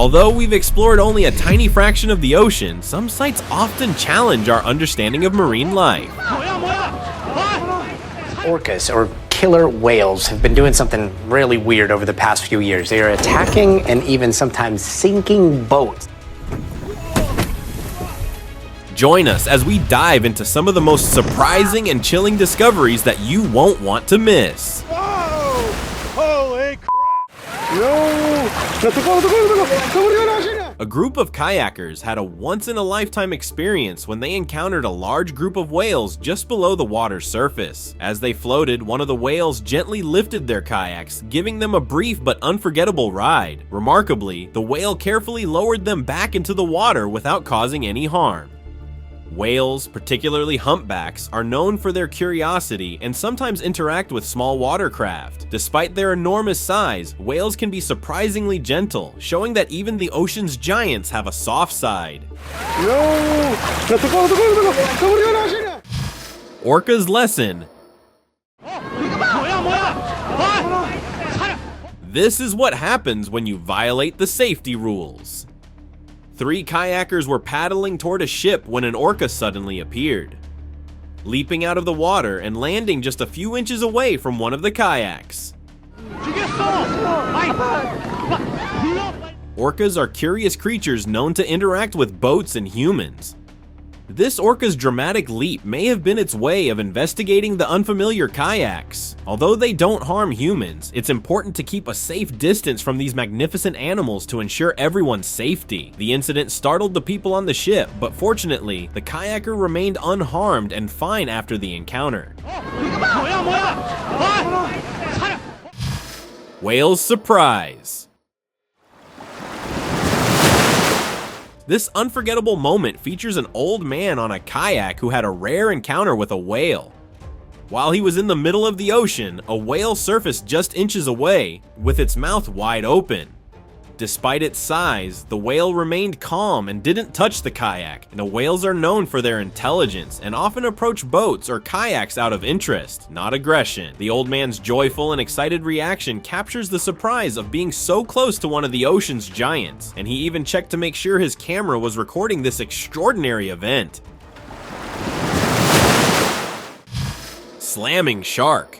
Although we've explored only a tiny fraction of the ocean, some sites often challenge our understanding of marine life. Orcas, or killer whales, have been doing something really weird over the past few years. They are attacking and even sometimes sinking boats. Join us as we dive into some of the most surprising and chilling discoveries that you won't want to miss. Whoa! Holy crap! A group of kayakers had a once-in-a-lifetime experience when they encountered a large group of whales just below the water's surface. As they floated, one of the whales gently lifted their kayaks, giving them a brief but unforgettable ride. Remarkably, the whale carefully lowered them back into the water without causing any harm. Whales, particularly humpbacks, are known for their curiosity and sometimes interact with small watercraft. Despite their enormous size, whales can be surprisingly gentle, showing that even the ocean's giants have a soft side. Orca's lesson. This is what happens when you violate the safety rules. 3 kayakers were paddling toward a ship when an orca suddenly appeared, leaping out of the water and landing just a few inches away from one of the kayaks. Orcas are curious creatures known to interact with boats and humans. This orca's dramatic leap may have been its way of investigating the unfamiliar kayaks. Although they don't harm humans, it's important to keep a safe distance from these magnificent animals to ensure everyone's safety. The incident startled the people on the ship, but fortunately, the kayaker remained unharmed and fine after the encounter. Whale's surprise. This unforgettable moment features an old man on a kayak who had a rare encounter with a whale. While he was in the middle of the ocean, a whale surfaced just inches away, with its mouth wide open. Despite its size, the whale remained calm and didn't touch the kayak. And whales are known for their intelligence and often approach boats or kayaks out of interest, not aggression. The old man's joyful and excited reaction captures the surprise of being so close to one of the ocean's giants, and he even checked to make sure his camera was recording this extraordinary event. Slamming shark.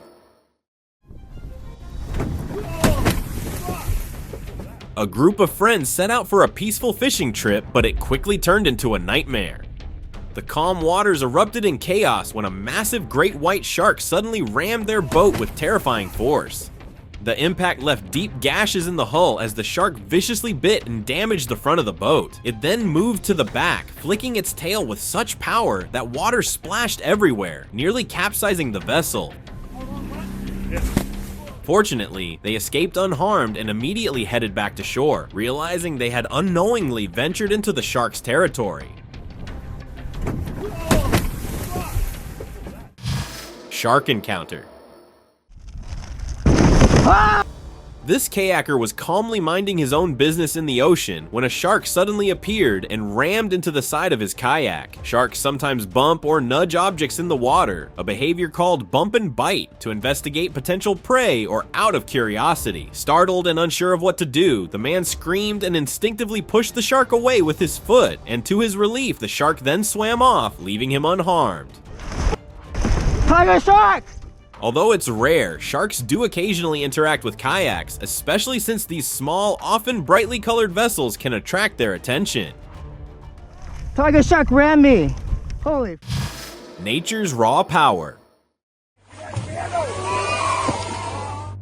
A group of friends set out for a peaceful fishing trip, but it quickly turned into a nightmare. The calm waters erupted in chaos when a massive great white shark suddenly rammed their boat with terrifying force. The impact left deep gashes in the hull as the shark viciously bit and damaged the front of the boat. It then moved to the back, flicking its tail with such power that water splashed everywhere, nearly capsizing the vessel. Fortunately, they escaped unharmed and immediately headed back to shore, realizing they had unknowingly ventured into the shark's territory. Shark encounter. This kayaker was calmly minding his own business in the ocean when a shark suddenly appeared and rammed into the side of his kayak. Sharks sometimes bump or nudge objects in the water, a behavior called bump and bite, to investigate potential prey or out of curiosity. Startled and unsure of what to do, the man screamed and instinctively pushed the shark away with his foot, and to his relief, the shark then swam off, leaving him unharmed. Tiger shark! Although it's rare, sharks do occasionally interact with kayaks, especially since these small, often brightly colored vessels can attract their attention. Tiger shark ran me! Holy... Nature's raw power.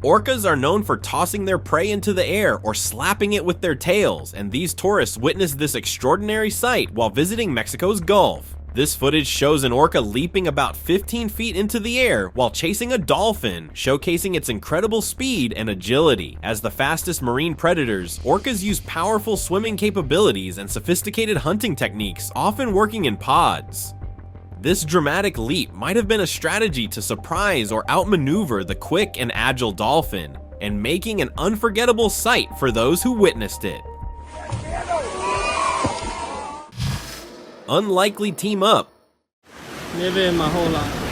Orcas are known for tossing their prey into the air or slapping it with their tails, and these tourists witnessed this extraordinary sight while visiting Mexico's Gulf. This footage shows an orca leaping about 15 feet into the air while chasing a dolphin, showcasing its incredible speed and agility. As the fastest marine predators, orcas use powerful swimming capabilities and sophisticated hunting techniques, often working in pods. This dramatic leap might have been a strategy to surprise or outmaneuver the quick and agile dolphin, and making an unforgettable sight for those who witnessed it. Unlikely team up. Never in my whole life.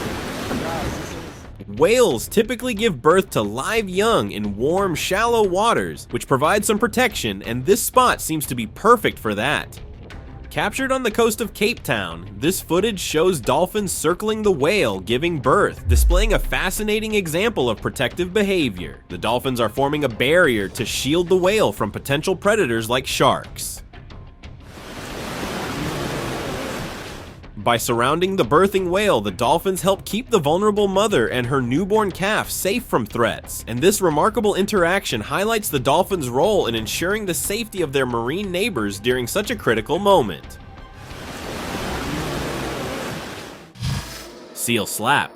Whales typically give birth to live young in warm, shallow waters, which provide some protection, and this spot seems to be perfect for that. Captured on the coast of Cape Town, this footage shows dolphins circling the whale giving birth, displaying a fascinating example of protective behavior. The dolphins are forming a barrier to shield the whale from potential predators like sharks. By surrounding the birthing whale, the dolphins help keep the vulnerable mother and her newborn calf safe from threats, and this remarkable interaction highlights the dolphins' role in ensuring the safety of their marine neighbors during such a critical moment. Seal slap.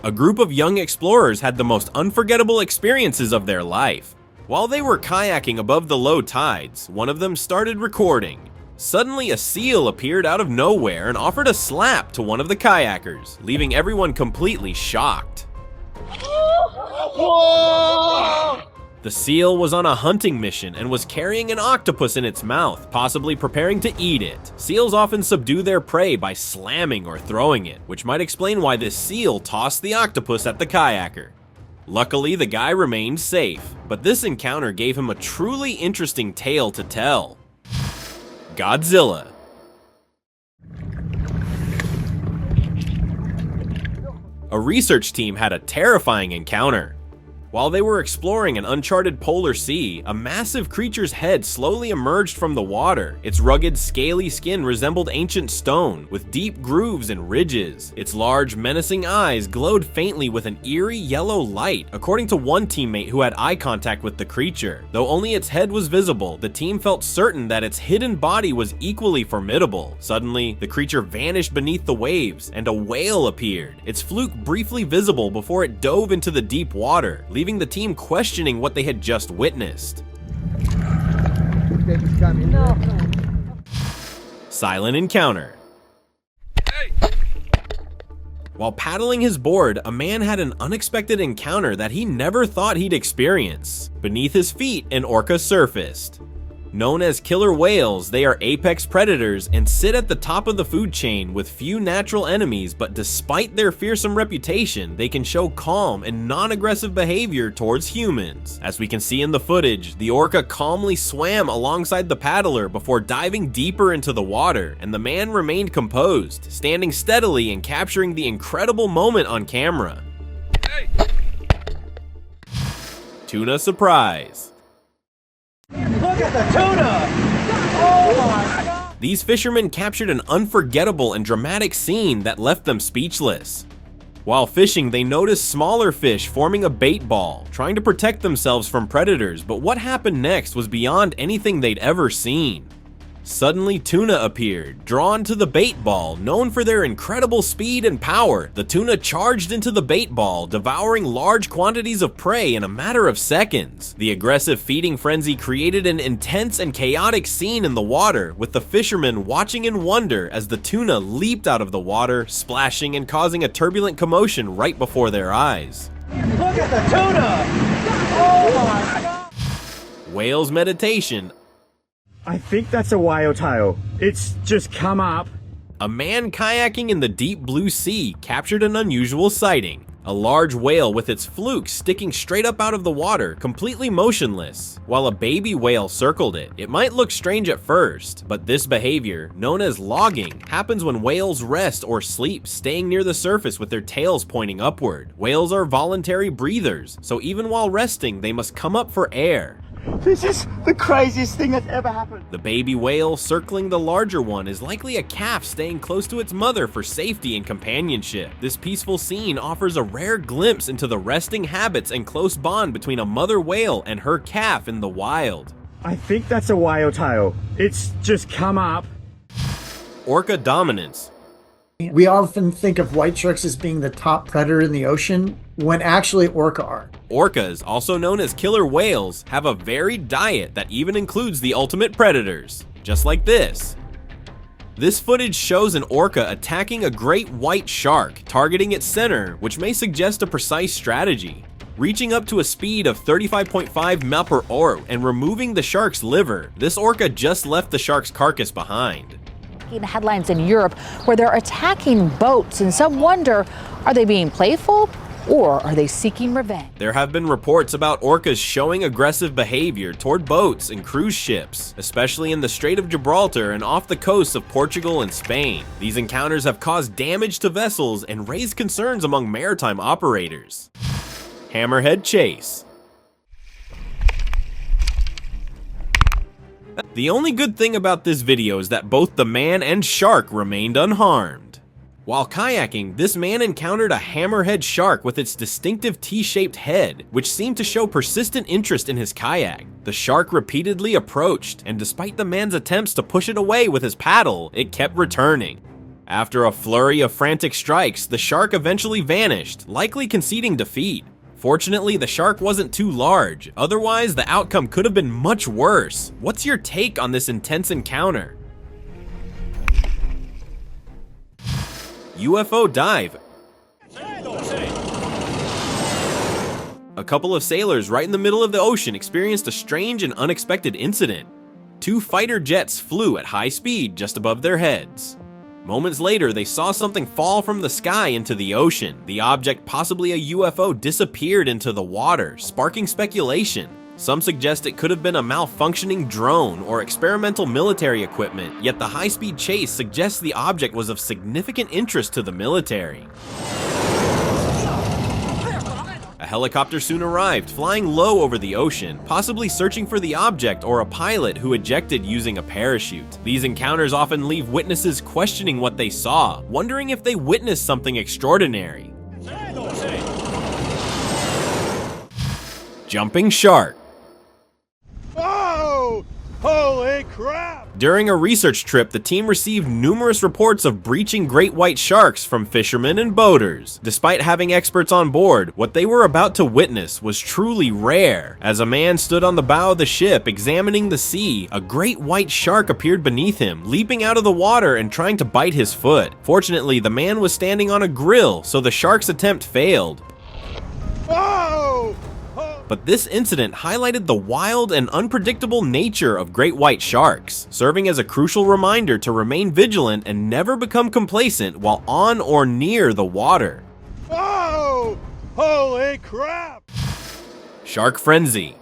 A group of young explorers had the most unforgettable experiences of their life. While they were kayaking above the low tides, one of them started recording. Suddenly, a seal appeared out of nowhere and offered a slap to one of the kayakers, leaving everyone completely shocked. The seal was on a hunting mission and was carrying an octopus in its mouth, possibly preparing to eat it. Seals often subdue their prey by slamming or throwing it, which might explain why this seal tossed the octopus at the kayaker. Luckily, the guy remained safe, but this encounter gave him a truly interesting tale to tell. Godzilla. A research team had a terrifying encounter. While they were exploring an uncharted polar sea, a massive creature's head slowly emerged from the water. Its rugged, scaly skin resembled ancient stone, with deep grooves and ridges. Its large, menacing eyes glowed faintly with an eerie yellow light, according to one teammate who had eye contact with the creature. Though only its head was visible, the team felt certain that its hidden body was equally formidable. Suddenly, the creature vanished beneath the waves, and a whale appeared, its fluke briefly visible before it dove into the deep water, leaving the team questioning what they had just witnessed. Silent encounter. While paddling his board, a man had an unexpected encounter that he never thought he'd experience. Beneath his feet, an orca surfaced. Known as killer whales, they are apex predators and sit at the top of the food chain with few natural enemies, but despite their fearsome reputation, they can show calm and non-aggressive behavior towards humans. As we can see in the footage, the orca calmly swam alongside the paddler before diving deeper into the water, and the man remained composed, standing steadily and capturing the incredible moment on camera. Tuna surprise. Look at the tuna! Oh my God! These fishermen captured an unforgettable and dramatic scene that left them speechless. While fishing, they noticed smaller fish forming a bait ball, trying to protect themselves from predators, but what happened next was beyond anything they'd ever seen. Suddenly, tuna appeared, drawn to the bait ball. Known for their incredible speed and power, the tuna charged into the bait ball, devouring large quantities of prey in a matter of seconds. The aggressive feeding frenzy created an intense and chaotic scene in the water, with the fishermen watching in wonder as the tuna leaped out of the water, splashing and causing a turbulent commotion right before their eyes. Look at the tuna! Oh my God! Whale's meditation. I think that's a whale tail. It's just come up. A man kayaking in the deep blue sea captured an unusual sighting. A large whale with its fluke sticking straight up out of the water, completely motionless, while a baby whale circled it. It might look strange at first, but this behavior, known as logging, happens when whales rest or sleep, staying near the surface with their tails pointing upward. Whales are voluntary breathers, so even while resting, they must come up for air. This is the craziest thing that's ever happened. The baby whale circling the larger one is likely a calf staying close to its mother for safety and companionship. This peaceful scene offers a rare glimpse into the resting habits and close bond between a mother whale and her calf in the wild. I think that's a whale tail. It's just come up. Orca dominance. We often think of white sharks as being the top predator in the ocean, when actually orca are. Orcas, also known as killer whales, have a varied diet that even includes the ultimate predators, just like this. This footage shows an orca attacking a great white shark, targeting its center, which may suggest a precise strategy. Reaching up to a speed of 35.5 miles per hour and removing the shark's liver, this orca just left the shark's carcass behind. making headlines in Europe where they're attacking boats, and some wonder, are they being playful or are they seeking revenge? There have been reports about orcas showing aggressive behavior toward boats and cruise ships, especially in the Strait of Gibraltar and off the coasts of Portugal and Spain. These encounters have caused damage to vessels and raised concerns among maritime operators. Hammerhead chase. The only good thing about this video is that both the man and shark remained unharmed. While kayaking, this man encountered a hammerhead shark with its distinctive T-shaped head, which seemed to show persistent interest in his kayak. The shark repeatedly approached, and despite the man's attempts to push it away with his paddle, it kept returning. After a flurry of frantic strikes, the shark eventually vanished, likely conceding defeat. Fortunately, the shark wasn't too large, otherwise the outcome could have been much worse. What's your take on this intense encounter? UFO dive. A couple of sailors right in the middle of the ocean experienced a strange and unexpected incident. Two fighter jets flew at high speed just above their heads. Moments later, they saw something fall from the sky into the ocean. The object, possibly a UFO, disappeared into the water, sparking speculation. Some suggest it could have been a malfunctioning drone or experimental military equipment, yet the high-speed chase suggests the object was of significant interest to the military. A helicopter soon arrived, flying low over the ocean, possibly searching for the object or a pilot who ejected using a parachute. These encounters often leave witnesses questioning what they saw, wondering if they witnessed something extraordinary. Jumping shark. Whoa! Holy crap! During a research trip, the team received numerous reports of breaching great white sharks from fishermen and boaters. Despite having experts on board, what they were about to witness was truly rare. As a man stood on the bow of the ship examining the sea, a great white shark appeared beneath him, leaping out of the water and trying to bite his foot. Fortunately, the man was standing on a grill, so the shark's attempt failed. Whoa! But this incident highlighted the wild and unpredictable nature of great white sharks, serving as a crucial reminder to remain vigilant and never become complacent while on or near the water. Whoa! Holy crap! Shark frenzy.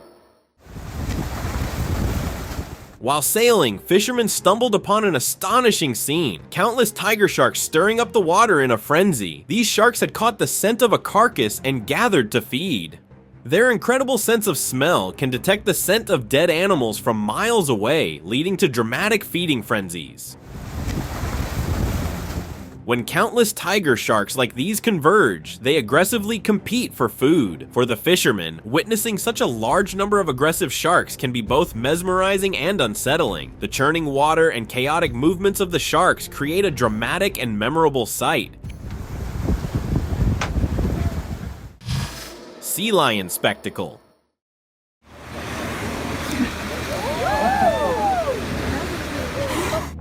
While sailing, fishermen stumbled upon an astonishing scene. Countless tiger sharks stirring up the water in a frenzy. These sharks had caught the scent of a carcass and gathered to feed. Their incredible sense of smell can detect the scent of dead animals from miles away, leading to dramatic feeding frenzies. When countless tiger sharks like these converge, they aggressively compete for food. For the fishermen, witnessing such a large number of aggressive sharks can be both mesmerizing and unsettling. The churning water and chaotic movements of the sharks create a dramatic and memorable sight. Sea lion spectacle.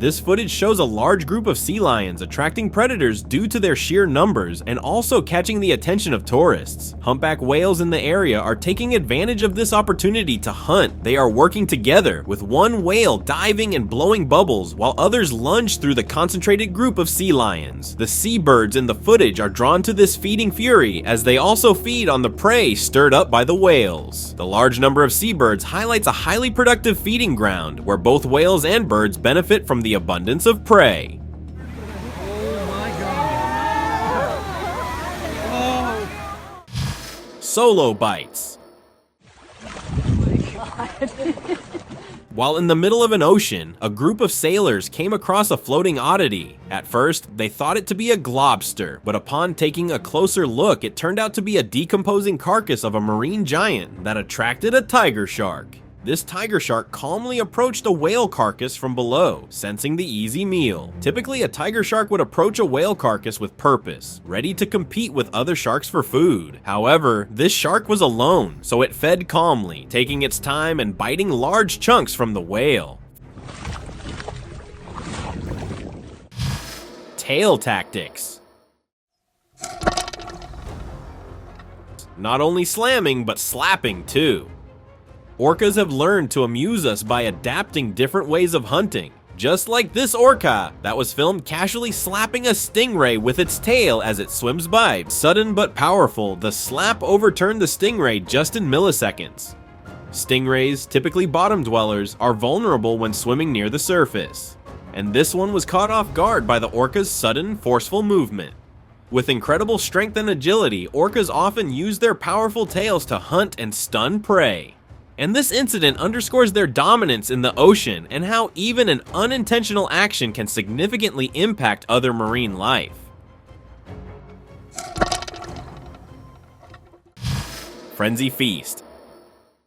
This footage shows a large group of sea lions attracting predators due to their sheer numbers and also catching the attention of tourists. Humpback whales in the area are taking advantage of this opportunity to hunt. They are working together, with one whale diving and blowing bubbles while others lunge through the concentrated group of sea lions. The seabirds in the footage are drawn to this feeding fury as they also feed on the prey stirred up by the whales. The large number of seabirds highlights a highly productive feeding ground where both whales and birds benefit from the abundance of prey. Solo bites. While in the middle of an ocean, a group of sailors came across a floating oddity. At first, they thought it to be a globster, but upon taking a closer look, it turned out to be a decomposing carcass of a marine giant that attracted a tiger shark. This tiger shark calmly approached a whale carcass from below, sensing the easy meal. Typically, a tiger shark would approach a whale carcass with purpose, ready to compete with other sharks for food. However, this shark was alone, so it fed calmly, taking its time and biting large chunks from the whale. Tail tactics. Not only slamming, but slapping too. Orcas have learned to amuse us by adapting different ways of hunting. Just like this orca that was filmed casually slapping a stingray with its tail as it swims by. Sudden but powerful, the slap overturned the stingray just in milliseconds. Stingrays, typically bottom dwellers, are vulnerable when swimming near the surface, and this one was caught off guard by the orca's sudden, forceful movement. With incredible strength and agility, orcas often use their powerful tails to hunt and stun prey. And this incident underscores their dominance in the ocean and how even an unintentional action can significantly impact other marine life. Frenzy Feast.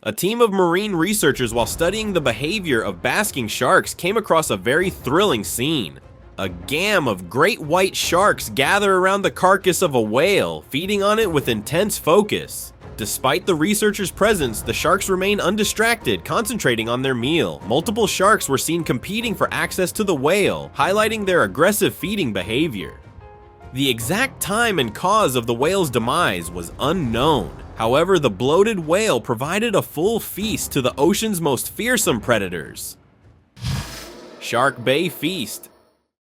A team of marine researchers, while studying the behavior of basking sharks, came across a very thrilling scene. A gam of great white sharks gather around the carcass of a whale, feeding on it with intense focus. Despite the researchers' presence, the sharks remain undistracted, concentrating on their meal. Multiple sharks were seen competing for access to the whale, highlighting their aggressive feeding behavior. The exact time and cause of the whale's demise was unknown. However, the bloated whale provided a full feast to the ocean's most fearsome predators. Shark Bay Feast.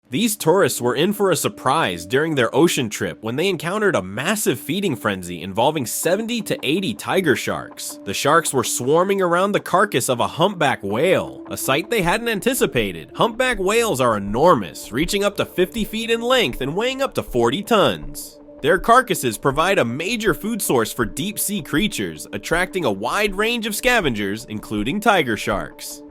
These tourists were in for a surprise during their ocean trip when they encountered a massive feeding frenzy involving 70 to 80 tiger sharks. The sharks were swarming around the carcass of a humpback whale, a sight they hadn't anticipated. Humpback whales are enormous, reaching up to 50 feet in length and weighing up to 40 tons. Their carcasses provide a major food source for deep-sea creatures, attracting a wide range of scavengers, including tiger sharks.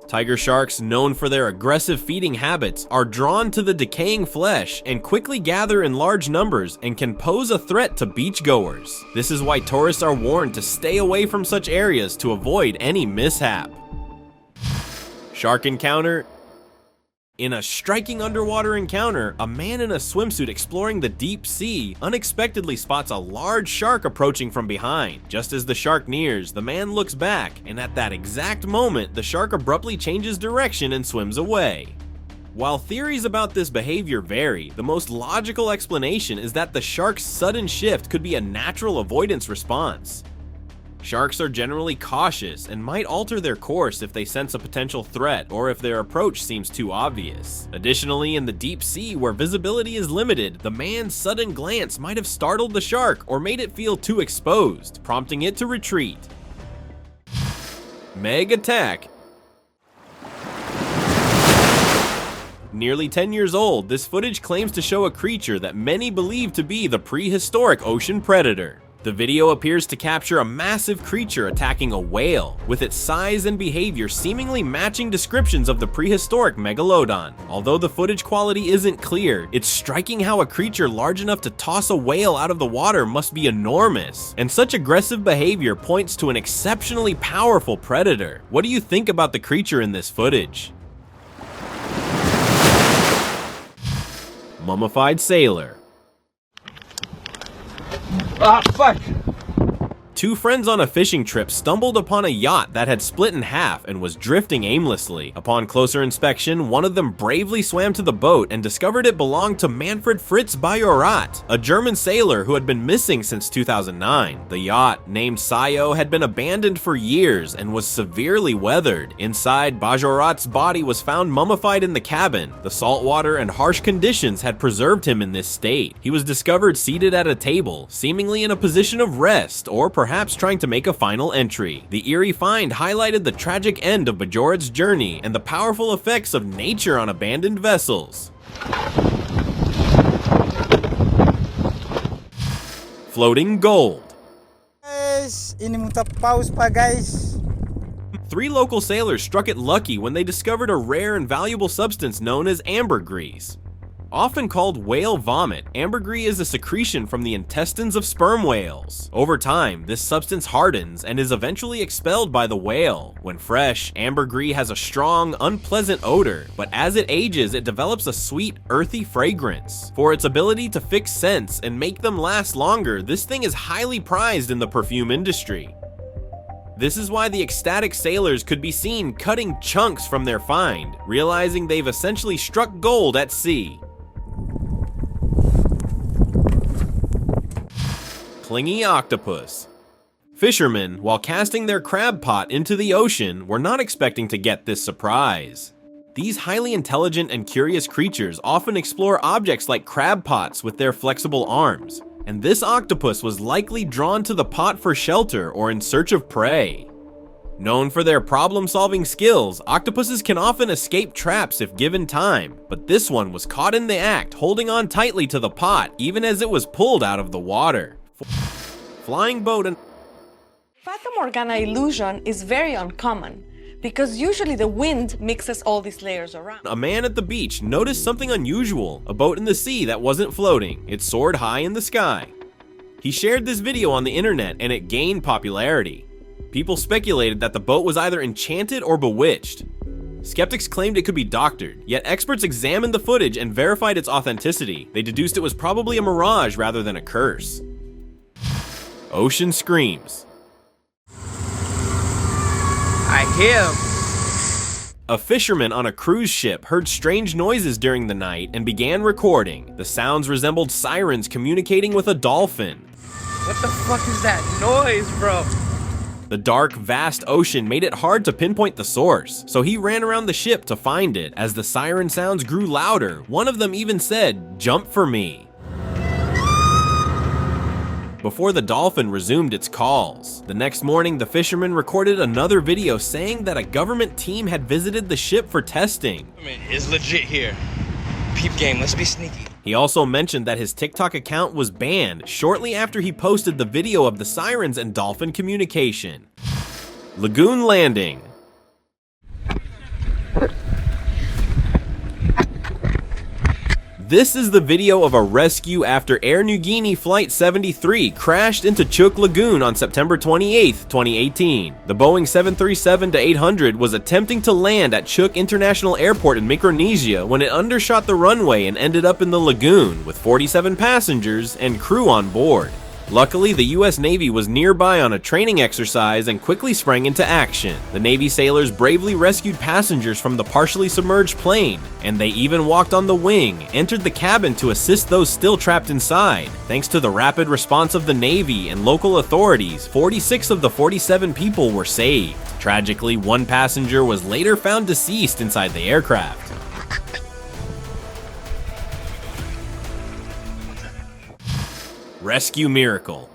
Tiger sharks, known for their aggressive feeding habits, are drawn to the decaying flesh and quickly gather in large numbers and can pose a threat to beachgoers. This is why tourists are warned to stay away from such areas to avoid any mishap. Shark Encounter. In a striking underwater encounter, a man in a swimsuit exploring the deep sea unexpectedly spots a large shark approaching from behind. Just as the shark nears, the man looks back, and at that exact moment, the shark abruptly changes direction and swims away. While theories about this behavior vary, the most logical explanation is that the shark's sudden shift could be a natural avoidance response. Sharks are generally cautious and might alter their course if they sense a potential threat or if their approach seems too obvious. Additionally, in the deep sea where visibility is limited, the man's sudden glance might have startled the shark or made it feel too exposed, prompting it to retreat. Meg Attack. Nearly 10 years old, this footage claims to show a creature that many believe to be the prehistoric ocean predator. The video appears to capture a massive creature attacking a whale, with its size and behavior seemingly matching descriptions of the prehistoric Megalodon. Although the footage quality isn't clear, it's striking how a creature large enough to toss a whale out of the water must be enormous, and such aggressive behavior points to an exceptionally powerful predator. What do you think about the creature in this footage? Mummified Sailor. Ah, fuck! Two friends on a fishing trip stumbled upon a yacht that had split in half and was drifting aimlessly. Upon closer inspection, one of them bravely swam to the boat and discovered it belonged to Manfred Fritz Bajorat, a German sailor who had been missing since 2009. The yacht, named Sayo, had been abandoned for years and was severely weathered. Inside, Bajorat's body was found mummified in the cabin. The saltwater and harsh conditions had preserved him in this state. He was discovered seated at a table, seemingly in a position of rest, or perhaps trying to make a final entry. The eerie find highlighted the tragic end of Bajorat's journey and the powerful effects of nature on abandoned vessels. Floating gold. Guys, ini muntah paus pa guys. 3 local sailors struck it lucky when they discovered a rare and valuable substance known as ambergris. Often called whale vomit, ambergris is a secretion from the intestines of sperm whales. Over time, this substance hardens and is eventually expelled by the whale. When fresh, ambergris has a strong, unpleasant odor, but as it ages, it develops a sweet, earthy fragrance. For its ability to fix scents and make them last longer, this thing is highly prized in the perfume industry. This is why the ecstatic sailors could be seen cutting chunks from their find, realizing they've essentially struck gold at sea. Clingy octopus. Fishermen, while casting their crab pot into the ocean, were not expecting to get this surprise. These highly intelligent and curious creatures often explore objects like crab pots with their flexible arms, and this octopus was likely drawn to the pot for shelter or in search of prey. Known for their problem-solving skills, octopuses can often escape traps if given time, but this one was caught in the act, holding on tightly to the pot even as it was pulled out of the water. Flying boat and Fata Morgana illusion is very uncommon, because usually the wind mixes all these layers around. A man at the beach noticed something unusual, a boat in the sea that wasn't floating. It soared high in the sky. He shared this video on the internet and it gained popularity. People speculated that the boat was either enchanted or bewitched. Skeptics claimed it could be doctored, yet experts examined the footage and verified its authenticity. They deduced it was probably a mirage rather than a curse. Ocean screams. I hear him. A fisherman on a cruise ship heard strange noises during the night and began recording. The sounds resembled sirens communicating with a dolphin. What the fuck is that noise, bro? The dark, vast ocean made it hard to pinpoint the source, so he ran around the ship to find it. As the siren sounds grew louder, one of them even said, "Jump for me," before the dolphin resumed its calls. The next morning, the fisherman recorded another video saying that a government team had visited the ship for testing. I mean, it's legit here. Peep game, let's be sneaky. He also mentioned that his TikTok account was banned shortly after he posted the video of the sirens and dolphin communication. Lagoon landing. This is the video of a rescue after Air Niugini Flight 73 crashed into Chuuk Lagoon on September 28, 2018. The Boeing 737-800 was attempting to land at Chuuk International Airport in Micronesia when it undershot the runway and ended up in the lagoon with 47 passengers and crew on board. Luckily, the US Navy was nearby on a training exercise and quickly sprang into action. The Navy sailors bravely rescued passengers from the partially submerged plane, and they even walked on the wing, entered the cabin to assist those still trapped inside. Thanks to the rapid response of the Navy and local authorities, 46 of the 47 people were saved. Tragically, one passenger was later found deceased inside the aircraft. Rescue miracle.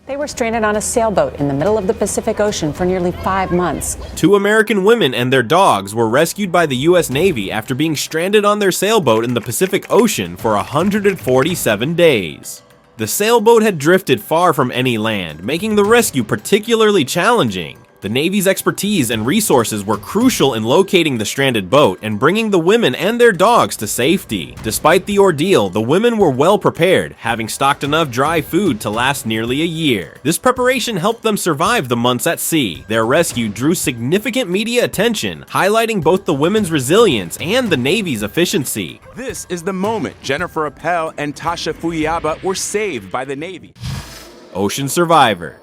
They were stranded on a sailboat in the middle of the Pacific Ocean for nearly 5 months. 2 American women and their dogs were rescued by the US Navy after being stranded on their sailboat in the Pacific Ocean for 147 days. The sailboat had drifted far from any land, making the rescue particularly challenging. The Navy's expertise and resources were crucial in locating the stranded boat and bringing the women and their dogs to safety. Despite the ordeal, the women were well prepared, having stocked enough dry food to last nearly a year. This preparation helped them survive the months at sea. Their rescue drew significant media attention, highlighting both the women's resilience and the Navy's efficiency. This is the moment Jennifer Appel and Tasha Fuyaba were saved by the Navy. Ocean survivor.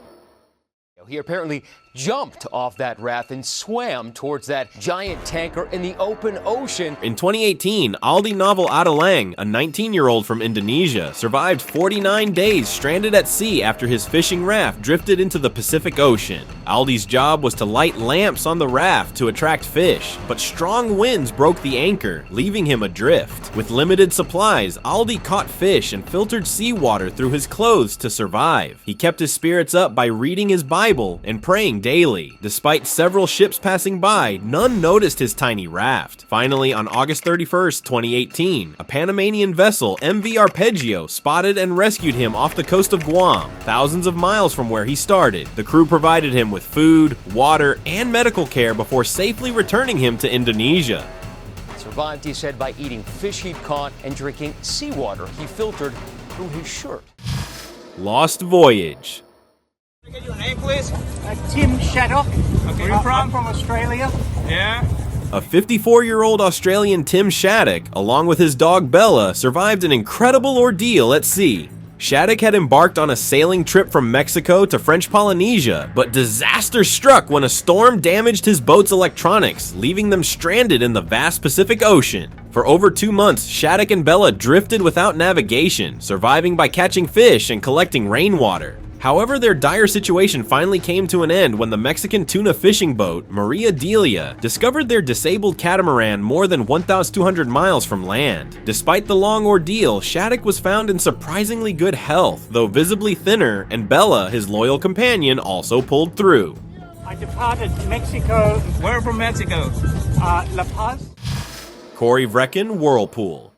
He apparently jumped off that raft and swam towards that giant tanker in the open ocean. In 2018, Aldi Novel Adalang, a 19-year-old from Indonesia, survived 49 days stranded at sea after his fishing raft drifted into the Pacific Ocean. Aldi's job was to light lamps on the raft to attract fish, but strong winds broke the anchor, leaving him adrift. With limited supplies, Aldi caught fish and filtered seawater through his clothes to survive. He kept his spirits up by reading his Bible and praying daily. Despite several ships passing by, none noticed his tiny raft. Finally, on August 31st, 2018, a Panamanian vessel, MV Arpeggio, spotted and rescued him off the coast of Guam, thousands of miles from where he started. The crew provided him with food, water, and medical care before safely returning him to Indonesia. Survived, he said, by eating fish he'd caught and drinking seawater he filtered through his shirt. Lost voyage. Can I get your name, please? Tim Shaddock. Okay, where are you from? I'm from Australia. Yeah. A 54-year-old Australian Tim Shaddock, along with his dog Bella, survived an incredible ordeal at sea. Shaddock had embarked on a sailing trip from Mexico to French Polynesia, but disaster struck when a storm damaged his boat's electronics, leaving them stranded in the vast Pacific Ocean. For over 2 months, Shaddock and Bella drifted without navigation, surviving by catching fish and collecting rainwater. However, their dire situation finally came to an end when the Mexican tuna fishing boat, Maria Delia, discovered their disabled catamaran more than 1,200 miles from land. Despite the long ordeal, Shattuck was found in surprisingly good health, though visibly thinner, and Bella, his loyal companion, also pulled through. I departed Mexico. Where from Mexico? La Paz. Corey Vrecken, Whirlpool.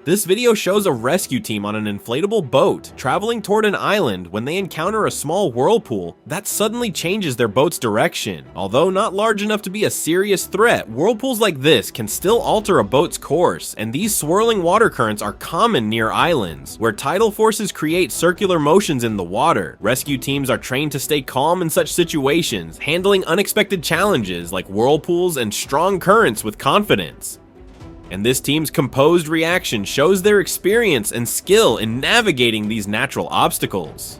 This video shows a rescue team on an inflatable boat traveling toward an island when they encounter a small whirlpool that suddenly changes their boat's direction. Although not large enough to be a serious threat, whirlpools like this can still alter a boat's course, and these swirling water currents are common near islands, where tidal forces create circular motions in the water. Rescue teams are trained to stay calm in such situations, handling unexpected challenges like whirlpools and strong currents with confidence. And this team's composed reaction shows their experience and skill in navigating these natural obstacles.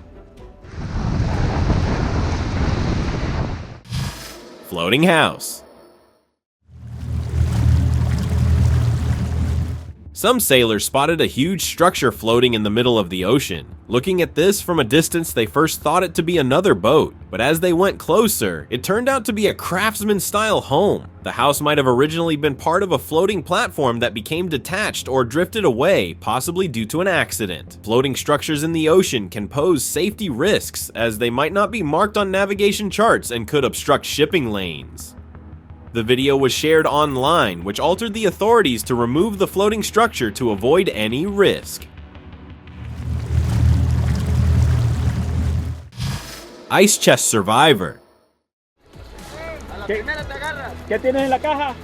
Floating house. Some sailors spotted a huge structure floating in the middle of the ocean. Looking at this from a distance, they first thought it to be another boat, but as they went closer, it turned out to be a craftsman-style home. The house might have originally been part of a floating platform that became detached or drifted away, possibly due to an accident. Floating structures in the ocean can pose safety risks, as they might not be marked on navigation charts and could obstruct shipping lanes. The video was shared online, which altered the authorities to remove the floating structure to avoid any risk. Ice chest survivor. ¿Qué tienes en la caja?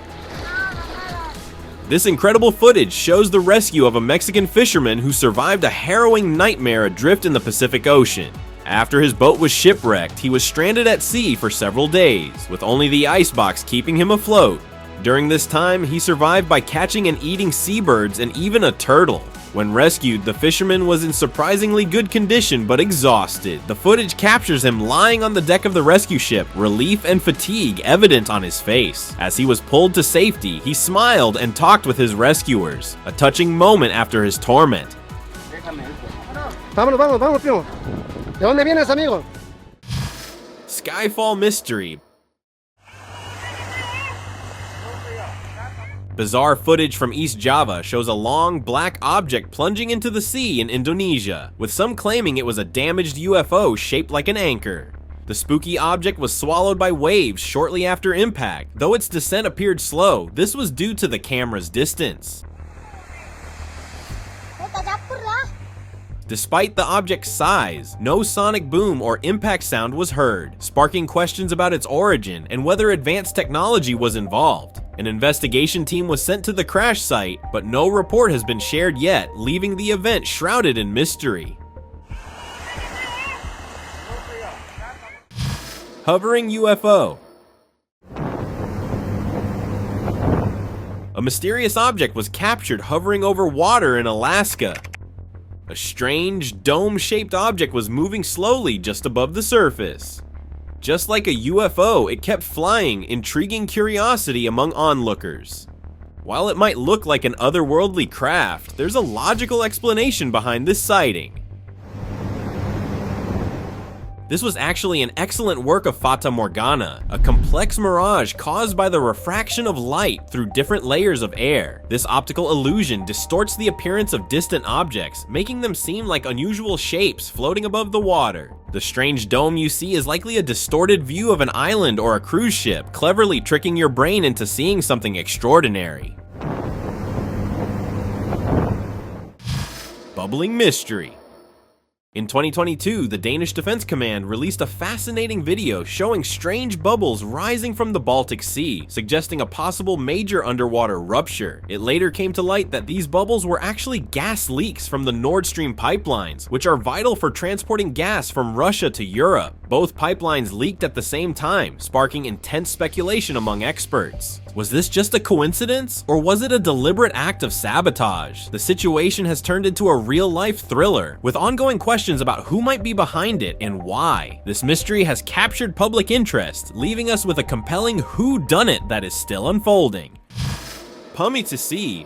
This incredible footage shows the rescue of a Mexican fisherman who survived a harrowing nightmare adrift in the Pacific Ocean. After his boat was shipwrecked, he was stranded at sea for several days, with only the icebox keeping him afloat. During this time, he survived by catching and eating seabirds and even a turtle. When rescued, the fisherman was in surprisingly good condition but exhausted. The footage captures him lying on the deck of the rescue ship, relief and fatigue evident on his face. As he was pulled to safety, he smiled and talked with his rescuers, a touching moment after his torment. Vámonos, vámonos, primo. ¿De dónde vienes, amigo? Skyfall mystery. Bizarre footage from East Java shows a long, black object plunging into the sea in Indonesia, with some claiming it was a damaged UFO shaped like an anchor. The spooky object was swallowed by waves shortly after impact. Though its descent appeared slow, this was due to the camera's distance. Despite the object's size, no sonic boom or impact sound was heard, sparking questions about its origin and whether advanced technology was involved. An investigation team was sent to the crash site, but no report has been shared yet, leaving the event shrouded in mystery. Hovering UFO. A mysterious object was captured hovering over water in Alaska. A strange, dome-shaped object was moving slowly just above the surface. Just like a UFO, it kept flying, intriguing curiosity among onlookers. While it might look like an otherworldly craft, there's a logical explanation behind this sighting. This was actually an excellent work of Fata Morgana, a complex mirage caused by the refraction of light through different layers of air. This optical illusion distorts the appearance of distant objects, making them seem like unusual shapes floating above the water. The strange dome you see is likely a distorted view of an island or a cruise ship, cleverly tricking your brain into seeing something extraordinary. Bubbling mystery. In 2022, the Danish Defense Command released a fascinating video showing strange bubbles rising from the Baltic Sea, suggesting a possible major underwater rupture. It later came to light that these bubbles were actually gas leaks from the Nord Stream pipelines, which are vital for transporting gas from Russia to Europe. Both pipelines leaked at the same time, sparking intense speculation among experts. Was this just a coincidence, or was it a deliberate act of sabotage? The situation has turned into a real-life thriller, with ongoing questions about who might be behind it and why. This mystery has captured public interest, leaving us with a compelling whodunit that is still unfolding. Pumice.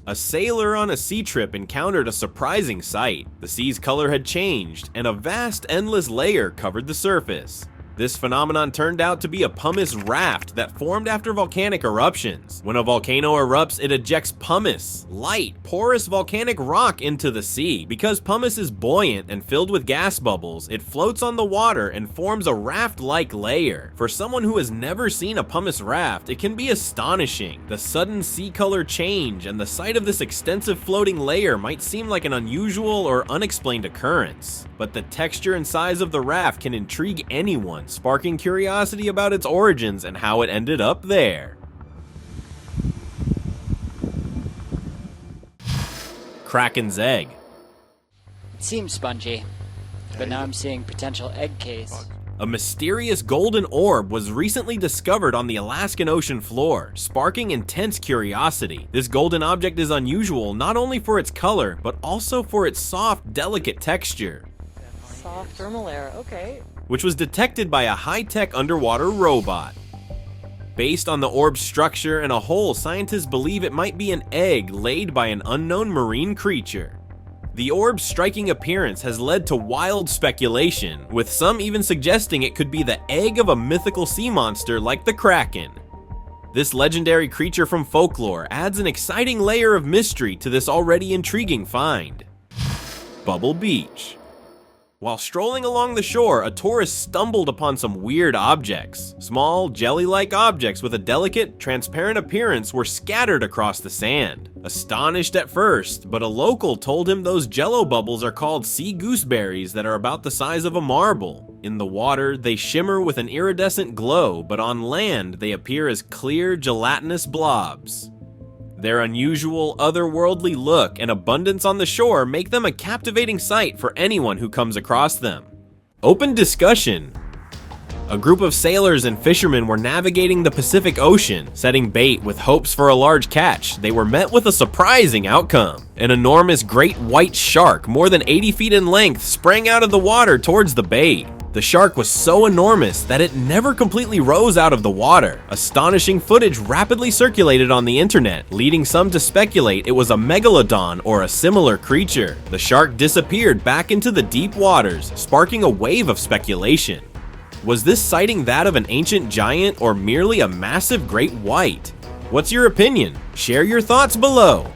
A sailor on a sea trip encountered a surprising sight. The sea's color had changed, and a vast, endless layer covered the surface. This phenomenon turned out to be a pumice raft that formed after volcanic eruptions. When a volcano erupts, it ejects pumice, light, porous volcanic rock into the sea. Because pumice is buoyant and filled with gas bubbles, it floats on the water and forms a raft-like layer. For someone who has never seen a pumice raft, it can be astonishing. The sudden sea color change and the sight of this extensive floating layer might seem like an unusual or unexplained occurrence. But the texture and size of the raft can intrigue anyone, sparking curiosity about its origins and how it ended up there. Kraken's egg. It seems spongy, but now I'm seeing potential egg case. A mysterious golden orb was recently discovered on the Alaskan ocean floor, sparking intense curiosity. This golden object is unusual not only for its color, but also for its soft, delicate texture. Soft thermal layer, okay. Which was detected by a high-tech underwater robot. Based on the orb's structure and a hole, scientists believe it might be an egg laid by an unknown marine creature. The orb's striking appearance has led to wild speculation, with some even suggesting it could be the egg of a mythical sea monster like the Kraken. This legendary creature from folklore adds an exciting layer of mystery to this already intriguing find. Bubble Beach. While strolling along the shore, a tourist stumbled upon some weird objects. Small, jelly-like objects with a delicate, transparent appearance were scattered across the sand. Astonished at first, but a local told him those jello bubbles are called sea gooseberries that are about the size of a marble. In the water, they shimmer with an iridescent glow, but on land, they appear as clear, gelatinous blobs. Their unusual, otherworldly look and abundance on the shore make them a captivating sight for anyone who comes across them. Open discussion. A group of sailors and fishermen were navigating the Pacific Ocean, setting bait with hopes for a large catch. They were met with a surprising outcome. An enormous great white shark, more than 80 feet in length, sprang out of the water towards the bait. The shark was so enormous that it never completely rose out of the water. Astonishing footage rapidly circulated on the internet, leading some to speculate it was a Megalodon or a similar creature. The shark disappeared back into the deep waters, sparking a wave of speculation. Was this sighting that of an ancient giant or merely a massive great white? What's your opinion? Share your thoughts below.